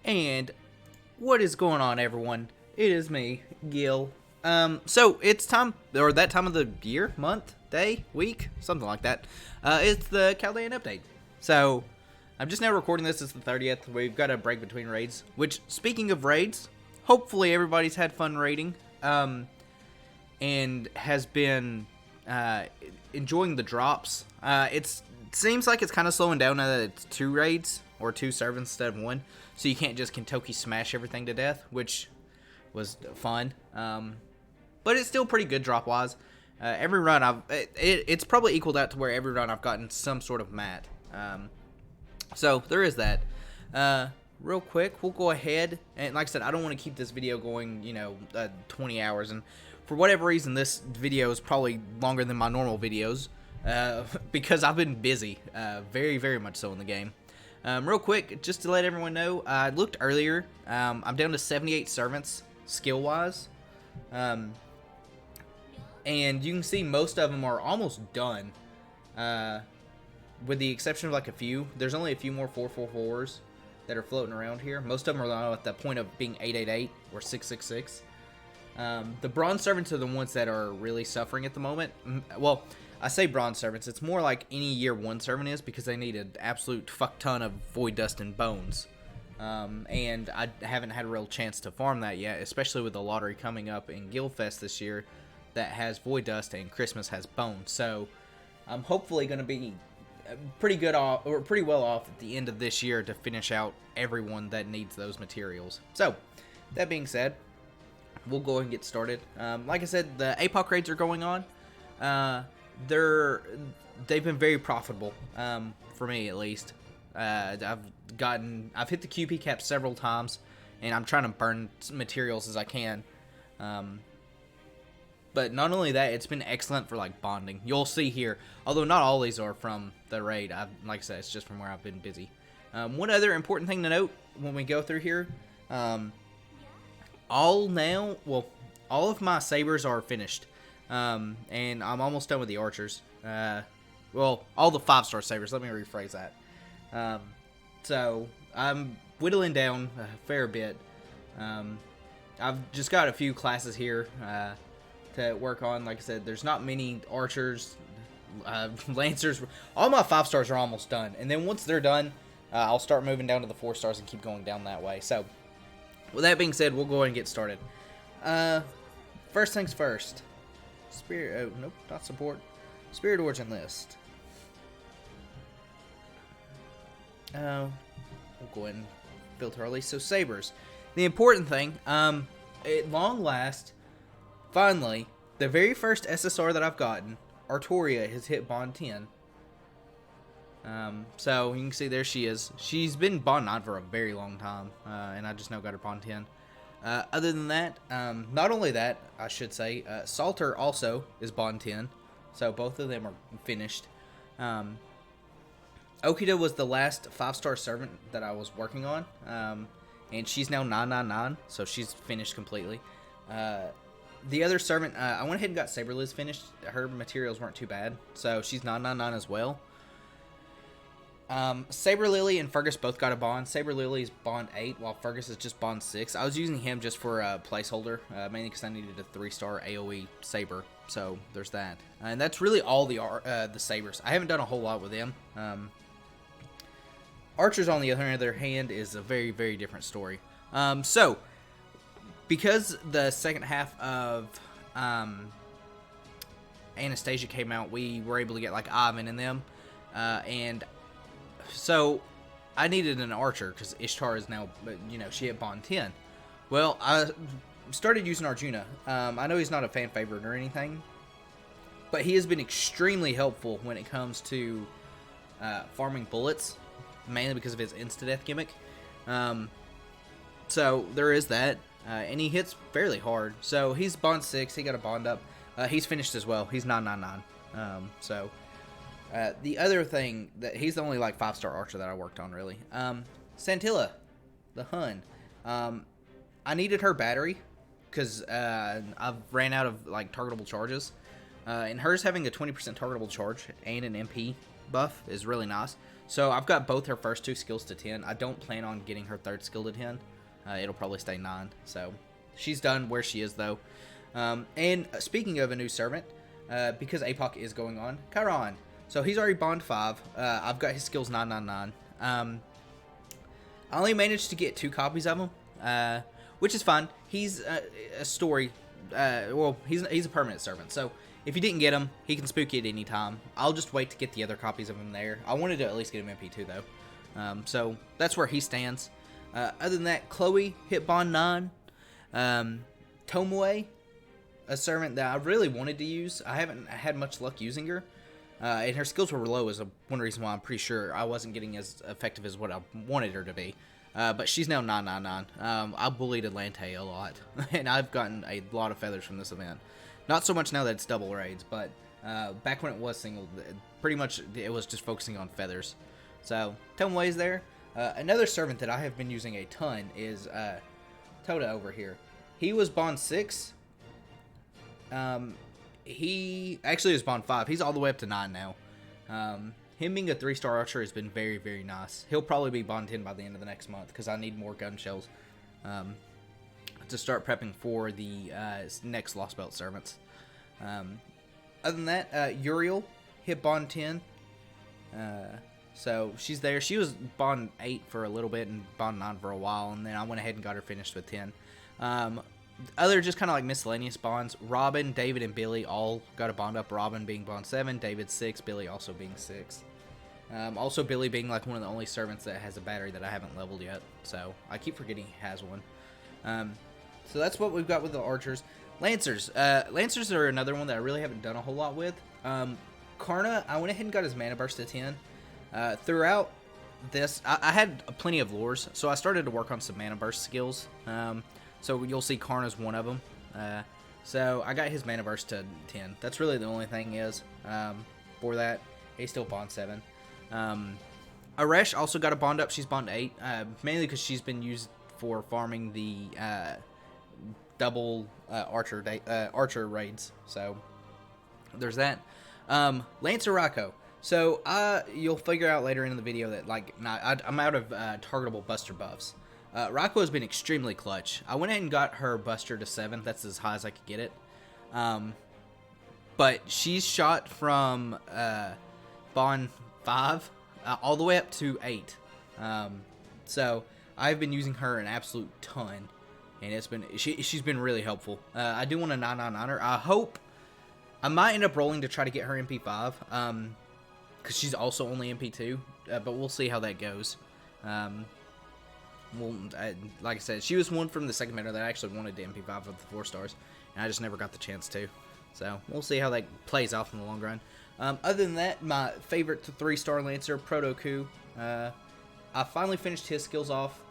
And what is going on, everyone? It is me, Gil. So it's time, or that time of the year, month, day, week, something like that. It's the Chaldean update. So I'm just now recording this. It's the 30th. We've got a break between raids. Which, speaking of raids, hopefully everybody's had fun raiding, and has been enjoying the drops. It seems like it's kind of slowing down now that it's 2 raids or 2 servants instead of 1. So you can't just Kentucky smash everything to death, which was fun. But it's still pretty good drop-wise. Every run it's probably equaled out to where every run I've gotten some sort of mat. So there is that. Real quick, we'll go ahead and, like I said, I don't want to keep this video going, 20 hours. And for whatever reason, this video is probably longer than my normal videos because I've been busy, very, very much so in the game. Real quick, just to let everyone know, I looked earlier. I'm down to 78 servants skill-wise. And you can see most of them are almost done. With the exception of like a few. There's only a few more 444s that are floating around here. Most of them are at the point of being 888 or 666. The bronze servants are the ones that are really suffering at the moment. Well, I say bronze servants. It's more like any year 1 servant is because they need an absolute fuck ton of void dust and bones. And I haven't had a real chance to farm that yet, especially with the lottery coming up in Guildfest this year that has void dust and Christmas has bones. So I'm hopefully going to be pretty good off, or pretty well off at the end of this year to finish out everyone that needs those materials. So that being said, we'll go ahead and get started. Like I said, the APOC raids are going on. They've been very profitable, for me at least. I've hit the QP cap several times, and I'm trying to burn materials as I can. But not only that, it's been excellent for like bonding. You'll see here, although not all these are from the raid. Like I said, it's just from where I've been busy. One other important thing to note when we go through here, all of my sabers are finished, and I'm almost done with the archers. Well, all the 5-star sabers. Let me rephrase that. So I'm whittling down a fair bit. I've just got a few classes here to work on. Like I said, there's not many archers, lancers. All my 5-stars are almost done, and then once they're done, I'll start moving down to the 4-stars and keep going down that way. So with that being said, we'll go ahead and get started. First things first. Spirit. Oh nope, not support. Spirit origin list. We'll go ahead and filter our list. So sabers. The important thing, at long last, finally, the very first SSR that I've gotten, Artoria, has hit bond 10. So you can see there she is. She's been bond 9 for a very long time, and I just now got her bond 10. Other than that, not only that, I should say, Salter also is bond 10. So both of them are finished. Okita was the last 5-star servant that I was working on, and she's now 999, so she's finished completely. The other servant, I went ahead and got Saberliz finished. Her materials weren't too bad, so she's 999 as well. Saber Lily and Fergus both got a bond. Saber Lily's bond 8, while Fergus is just bond 6. I was using him just for a placeholder, mainly because I needed a 3-star AoE Saber. So there's that, and that's really all the sabers. I haven't done a whole lot with them. Archers, on the other hand, is a very, very different story. So because the second half of Anastasia came out, we were able to get like Ivan in them, and so I needed an archer because Ishtar is now, she hit bond 10. Well, I started using Arjuna. I know he's not a fan favorite or anything, but he has been extremely helpful when it comes to farming bullets, mainly because of his insta-death gimmick. So there is that, and he hits fairly hard. So he's bond 6, he got a bond up. He's finished as well, he's 999. The other thing, that he's the only like 5-star archer that I worked on really. Santilla, the Hun. I needed her battery because I've ran out of like targetable charges, and hers having a 20% targetable charge and an MP buff is really nice. So I've got both her first 2 skills to 10. I don't plan on getting her 3rd skill to 10. It'll probably stay 9. So she's done where she is, though. And speaking of a new servant, because APOC is going on, Chiron. So he's already Bond 5. I've got his skills 999. I only managed to get 2 copies of him, which is fine. He's a story. Well, he's a permanent servant. So if you didn't get him, he can spook you at any time. I'll just wait to get the other copies of him there. I wanted to at least get him MP2 though. So that's where he stands. Other than that, Chloe hit Bond 9. Tomoe, a servant that I really wanted to use. I haven't had much luck using her. And her skills were low is one reason why I'm pretty sure I wasn't getting as effective as what I wanted her to be. But she's now 999. I bullied Atlante a lot, and I've gotten a lot of feathers from this event. Not so much now that it's double raids, but back when it was single, pretty much it was just focusing on feathers. So Tomoe's there. Another servant that I have been using a ton is Toda over here. He was Bond 6. He actually is Bond 5. He's all the way up to 9 now. Him being a 3-star archer has been very, very nice. He'll probably be Bond 10 by the end of the next month because I need more gun shells to start prepping for the next Lost Belt servants. Other than that, Uriel hit Bond 10. So she's there. She was Bond 8 for a little bit and Bond 9 for a while, and then I went ahead and got her finished with 10. Other just kind of like miscellaneous bonds. Robin, David, and Billy all got a bond up. Robin being Bond 7, David 6, Billy also being 6. Also Billy being like one of the only servants that has a battery that I haven't leveled yet. So I keep forgetting he has one. So that's what we've got with the archers. Lancers. Lancers are another one that I really haven't done a whole lot with. Karna, I went ahead and got his mana burst to 10. Throughout this, I had plenty of lures, so I started to work on some mana burst skills. So you'll see Karna's one of them. So I got his mana burst to 10. That's really the only thing is for that. He's still Bond 7. Aresh also got a bond up. She's Bond 8, mainly because she's been used for farming the double archer raids. So there's that. Lancer Rocco. So you'll figure out later in the video that I'm out of targetable buster buffs. Rocco has been extremely clutch. I went ahead and got her buster to 7. That's as high as I could get it. But she's shot from Bond 5 all the way up to 8. So I've been using her an absolute ton, and it's been she's been really helpful. I do want to 999 her. I hope I might end up rolling to try to get her MP5, because she's also only MP2. But we'll see how that goes. Well, like I said, she was one from the second meta that I actually wanted to MP5 with the 4 stars, and I just never got the chance to. So we'll see how that plays off in the long run. Other than that, my favorite 3-star Lancer, Proto-Ku. I finally finished his skills off.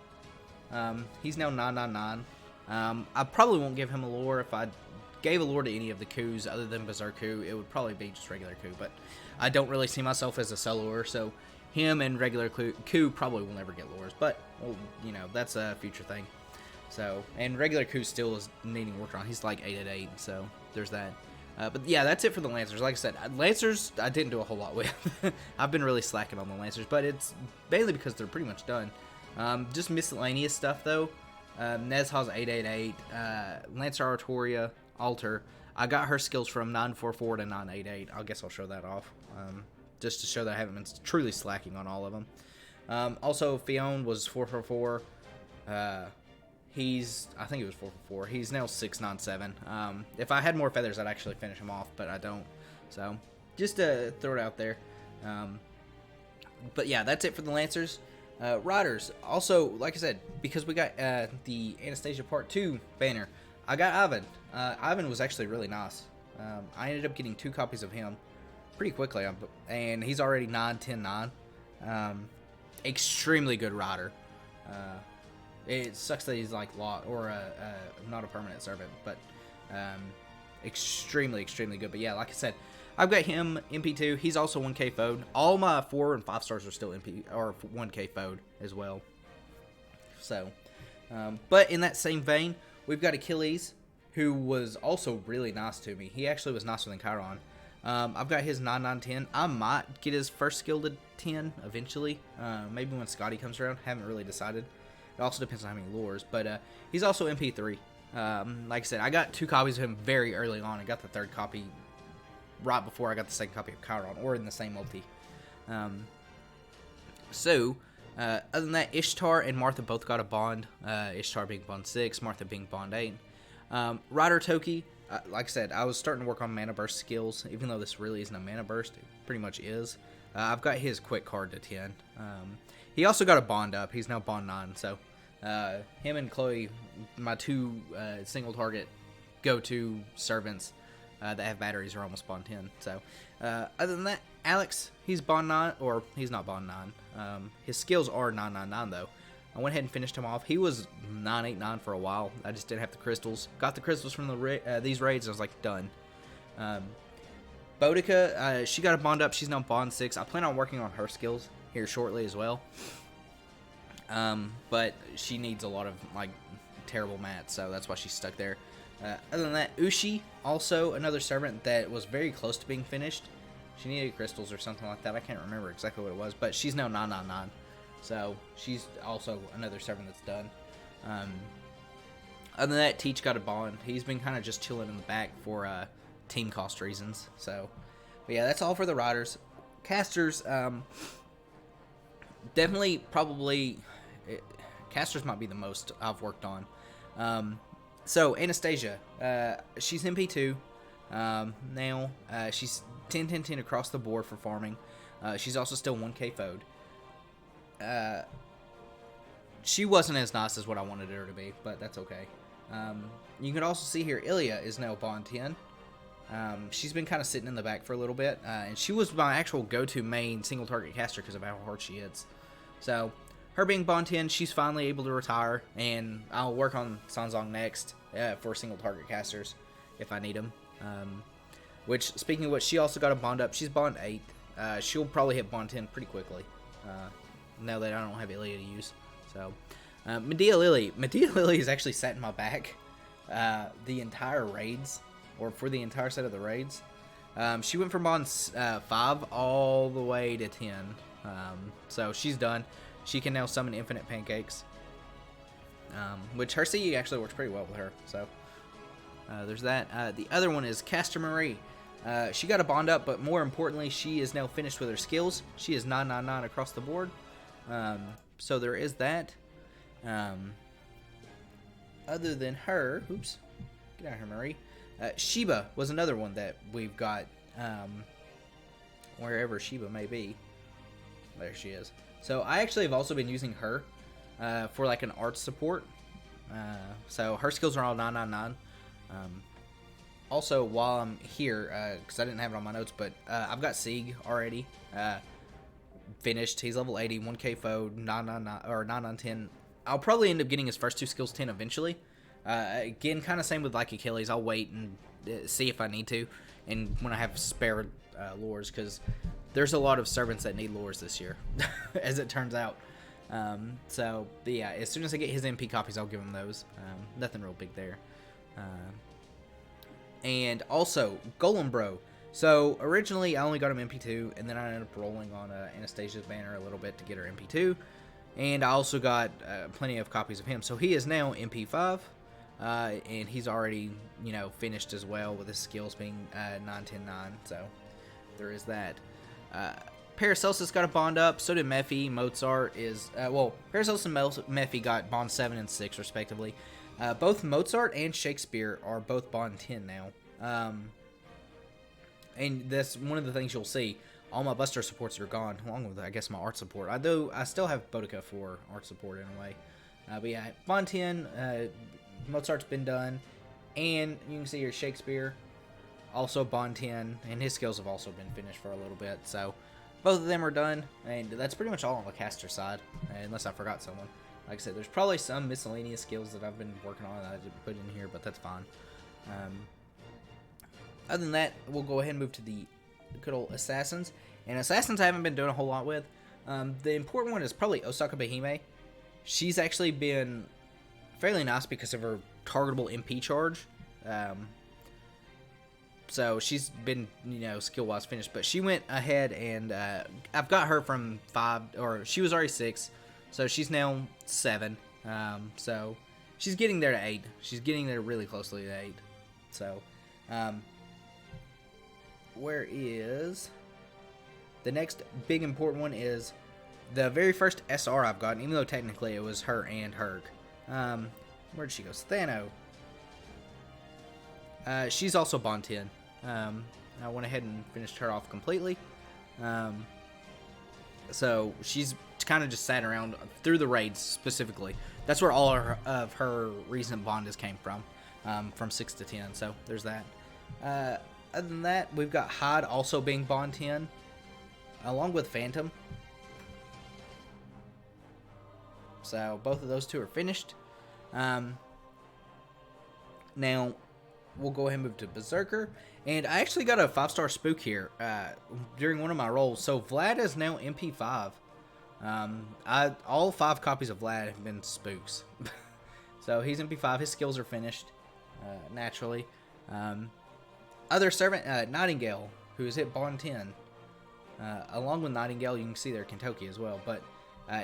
He's now 999. I probably won't give him a lure. If I gave a lure to any of the Kus other than Berserk Ku, it would probably be just regular Ku. But I don't really see myself as a soloer, so him and regular Ku probably will never get lures. But, well, you know, that's a future thing. So, and regular Ku still is needing work on. He's like 8 at 8, so there's that. But yeah, that's it for the Lancers. Like I said, Lancers I didn't do a whole lot with. I've been really slacking on the Lancers, but it's mainly because they're pretty much done. Just miscellaneous stuff though. Nezha's 888, Lancer Artoria, Alter. I got her skills from 944 to 988. I guess I'll show that off. Just to show that I haven't been truly slacking on all of them. Also, Fionn was 444. I think it was 444. He's now 697. If I had more feathers, I'd actually finish him off, but I don't. So, just to throw it out there. But yeah, that's it for the Lancers. Riders. Also, like I said, because we got the Anastasia Part 2 banner, I got Ivan. Ivan was actually really nice. I ended up getting 2 copies of him pretty quickly, and he's already 9-10-9. Extremely good rider. It sucks that he's like not a permanent servant, but extremely good. But yeah, like I said, I've got him MP2. He's also 1K foed. All my 4 and 5 stars are still MP or 1K foed as well. So, but in that same vein, we've got Achilles, who was also really nice to me. He actually was nicer than Chiron. I've got his 9-9-10. I might get his first skill to 10 eventually. Maybe when Scotty comes around. Haven't really decided. It also depends on how many lures. But he's also MP3. Like I said, I got 2 copies of him very early on. I got the 3rd copy right before I got the 2nd copy of Chiron, or in the same multi. Other than that, Ishtar and Martha both got a bond. Ishtar being bond 6, Martha being bond 8. Rider Toki, like I said, I was starting to work on mana burst skills, even though this really isn't a mana burst. It pretty much is. I've got his quick card to 10. He also got a bond up. He's now bond 9, so him and Chloe, my 2 single target go-to servants that have batteries, are almost bond 10. So other than that, Alex, he's bond 9, or he's not bond 9. His skills are 9-9-9 though. I went ahead and finished him off. He was 9-8-9 for a while. I just didn't have the crystals. Got the crystals from these raids. I was like, done. Boudica, she got a bond up. She's now bond 6. I plan on working on her skills here shortly as well. But she needs a lot of like terrible mats, so that's why she's stuck there. Other than that, Ushi, also another servant that was very close to being finished. She needed crystals or something like that. I can't remember exactly what it was, but she's now 9-9-9. So she's also another servant that's done. Other than that, Teach got a bond. He's been kind of just chilling in the back for team cost reasons. So, but yeah, that's all for the riders. Casters, definitely, probably, casters might be the most I've worked on. So Anastasia, she's MP2 now. She's 10-10-10 across the board for farming. She's also still 1k foed. She wasn't as nice as what I wanted her to be, but that's okay. You can also see here, Ilya is now bond 10. She's been kind of sitting in the back for a little bit, and she was my actual go-to main single target caster because of how hard she hits. So, her being bond 10, she's finally able to retire, and I'll work on Sanzong next for single target casters if I need them. Which, speaking of which, she also got a bond up. She's bond 8. She'll probably hit bond 10 pretty quickly. Now that I don't have Ilya to use. So, Medea Lily. Medea Lily has actually sat in my back the entire raids, or for the entire set of the raids. She went from bond 5 all the way to 10. So she's done. She can now summon infinite pancakes. Which her CE actually works pretty well with her. So, there's that. The other one is Caster Marie. She got a bond up, but more importantly, she is now finished with her skills. She is 9-9-9 across the board. So there is that. Other than her, oops, get out of here, Marie. Sheba was another one that we've got, wherever Sheba may be. There she is. So I actually have also been using her for like an art support. So her skills are all 9-9-9. Also, while I'm here, because I didn't have it on my notes, but I've got Sieg already finished. He's level 80, 1k foe, 9-9-9 or 9-9-10. I'll probably end up getting his first 2 skills 10 eventually. Again, kind of same with like Achilles. I'll wait and see if I need to, and when I have spare lures, because there's a lot of servants that need lures this year, as it turns out. So, but yeah, as soon as I get his MP copies, I'll give him those. Nothing real big there. And also, Golem Bro. So, originally, I only got him MP2, and then I ended up rolling on Anastasia's banner a little bit to get her MP2. And I also got plenty of copies of him. So, he is now MP5, and he's already, you know, finished as well with his skills being 9-10-9. So, there is that. Paracelsus got a bond up, so did Mephi. Mozart is, Paracelsus and Mephi got bond 7 and 6, respectively. Both Mozart and Shakespeare are both bond 10 now. And that's one of the things you'll see. All my Buster supports are gone, along with, I guess, my art support. I still have Boudica for art support in a way. But yeah, bond 10, Mozart's been done. And you can see here Shakespeare, also bond 10, and his skills have also been finished for a little bit. So both of them are done, and that's pretty much all on the caster side, unless I forgot someone. Like I said, there's probably some miscellaneous skills that I've been working on that I didn't put in here, but that's fine. Other than that, we'll go ahead and move to the good old Assassins. And Assassins I haven't been doing a whole lot with. The important one is probably Osaka Behime. She's actually been fairly nice because of her targetable MP charge. So she's been, skill wise finished, but she went ahead and I've got her from 5, or she was already 6, so she's now 7. So she's getting there to 8. She's getting there really closely to 8. So, where is the next big important one? Is the very first SR I've gotten, even though technically it was her and Herc. Where'd she go? Sthano. She's also Bond 10. I went ahead and finished her off completely. So she's kind of just sat around through the raids specifically. That's where all of her recent Bondas came from 6 to 10. So there's that. Other than that, we've got Hyde also being Bond 10, along with Phantom. So both of those two are finished. Now we'll go ahead and move to Berserker. And I actually got a 5-star spook here during one of my rolls. So Vlad is now MP5. All 5 copies of Vlad have been spooks. So he's MP5. His skills are finished naturally. Other servant, Nightingale, who has hit Bond 10. Along with Nightingale, you can see there Kentucky as well. But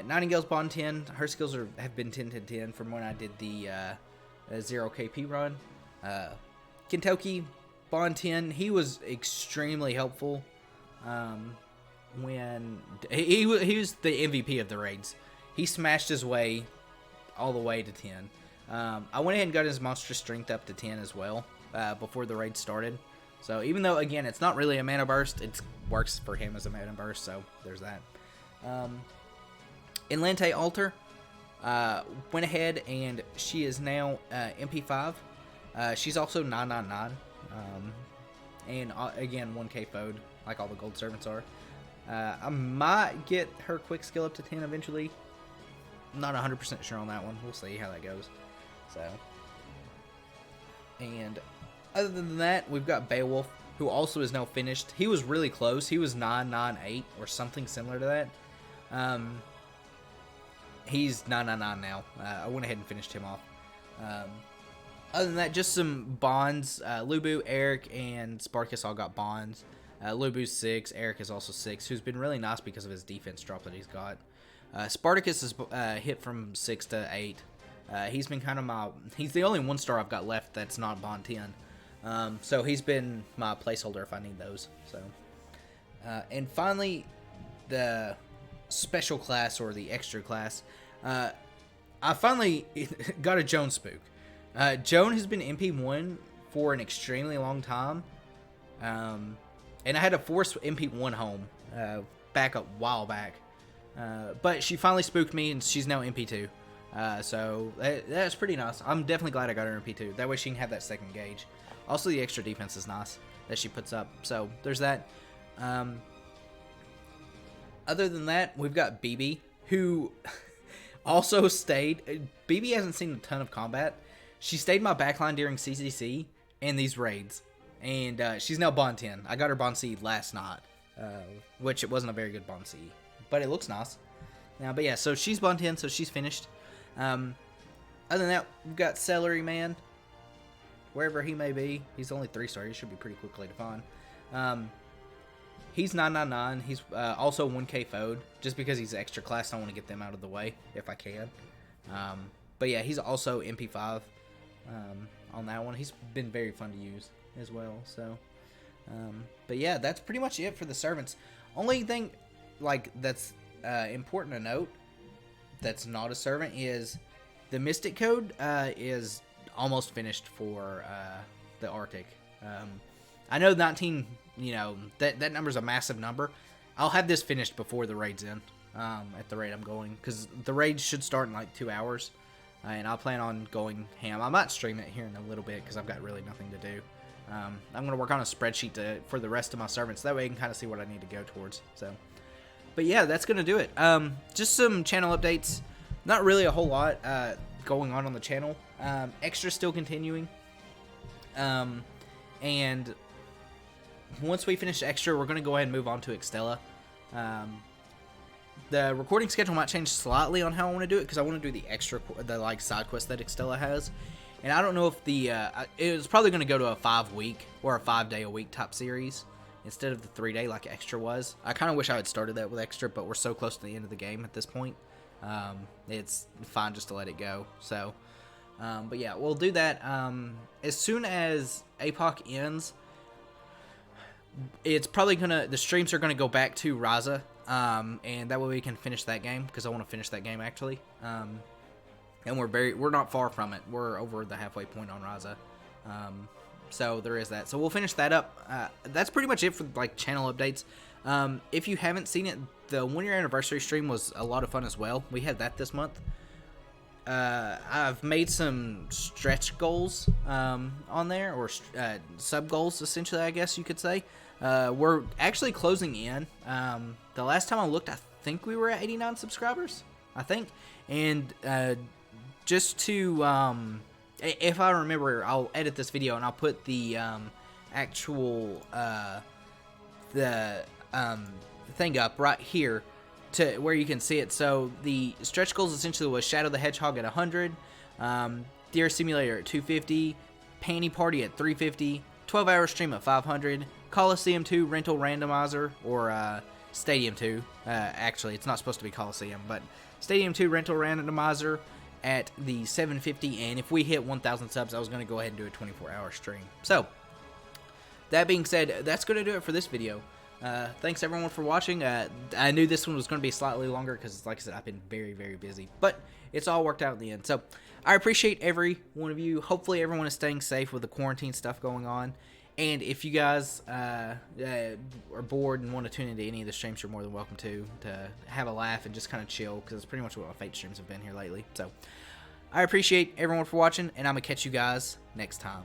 Nightingale's Bond 10. Her skills have been 10 from when I did the 0 KP run. Kentucky, Bond 10. He was extremely helpful. When he was the MVP of the raids. He smashed his way all the way to 10. I went ahead and got his monstrous strength up to 10 as well before the raid started. So even though, again, it's not really a mana burst, it works for him as a mana burst, so there's that. Inlante Alter went ahead and she is now MP5. She's also 999. And again, 1k foed, like all the gold servants are. I might get her quick skill up to 10 eventually. I'm not 100% sure on that one. We'll see how that goes. So, and other than that, we've got Beowulf, who also is now finished. He was really close. He was 998 or something similar to that. He's 999 now. I went ahead and finished him off. Other than that, just some bonds. Lubu, Eric, and Sparkus all got bonds. Lubu's 6. Eric is also 6, who's been really nice because of his defense drop that he's got. Spartacus is hit from 6 to 8. He's been kind of he's the only 1-star I've got left that's not Bond 10. So he's been my placeholder if I need those. So, and finally, the special class or the extra class. I finally got a Joan spook. Joan has been MP1 for an extremely long time. And I had to force MP1 home back a while back. But she finally spooked me, and she's now MP2. So that's pretty nice. I'm definitely glad I got her MP2. That way she can have that second gauge. Also, the extra defense is nice that she puts up. So there's that. Other than that, we've got BB, who also stayed. BB hasn't seen a ton of combat. She stayed my backline during CCC and these raids. And she's now Bond 10. I got her Bond C last night, which it wasn't a very good Bond C, but it looks nice. But yeah, so she's Bond 10, so she's finished. Other than that, we've got Celery Man, wherever he may be. He's only 3-star. He should be pretty quickly to find. He's 999. He's also 1k foed. Just because he's extra class, I want to get them out of the way if I can. But yeah, he's also MP5 on that one. He's been very fun to use as well. So, but yeah, that's pretty much it for the servants. Only thing that's important to note that's not a servant is the Mystic Code is almost finished for the Arctic. I know 19, that number's a massive number. I'll have this finished before the raid's in, at the rate I'm going, because the raid should start in like 2 hours, and I'll plan on going ham. I might stream it here in a little bit because I've got really nothing to do. I'm going to work on a spreadsheet for the rest of my servants. That way I can kind of see what I need to go towards. So, but yeah, that's going to do it. Just some channel updates. Not really a whole lot going on the channel. Extra still continuing. And once we finish Extra, we're going to go ahead and move on to Extella. The recording schedule might change slightly on how I want to do it, because I want to do the extra, side quest that Extella has. And I don't know if it was probably going to go to a 5-week or a 5-day-a-week type series instead of the 3-day like Extra was. I kind of wish I had started that with Extra, but we're so close to the end of the game at this point. It's fine just to let it go. So, but yeah, we'll do that. As soon as APOC ends, it's probably the streams are gonna go back to Raza, and that way we can finish that game, because I want to finish that game actually. And we're not far from it. We're over the halfway point on Raza. So there is that. So we'll finish that up. That's pretty much it for like channel updates. If you haven't seen it, the 1-year anniversary stream was a lot of fun as well. We had that this month. I've made some stretch goals on there, or sub goals essentially, I guess you could say. We're actually closing in. The last time I looked, I think we were at 89 subscribers, I think. And just to if I remember, I'll edit this video and I'll put the actual thing up right here to where you can see it. So the stretch goals essentially was Shadow the Hedgehog at 100, Deer Simulator at 250, Panty Party at 350, 12-hour stream at 500, Coliseum 2 rental randomizer, or Stadium 2. Actually, it's not supposed to be Coliseum, but Stadium 2 rental randomizer at the 750. And if we hit 1,000 subs, I was going to go ahead and do a 24-hour stream. So that being said, that's going to do it for this video. Thanks everyone for watching. I knew this one was going to be slightly longer because, like I said, I've been very, very busy, but it's all worked out in the end. So I appreciate every one of you. Hopefully everyone is staying safe with the quarantine stuff going on. And if you guys are bored and want to tune into any of the streams, you're more than welcome to have a laugh and just kind of chill, because it's pretty much what my Fate streams have been here lately. So I appreciate everyone for watching, and I'm going to catch you guys next time.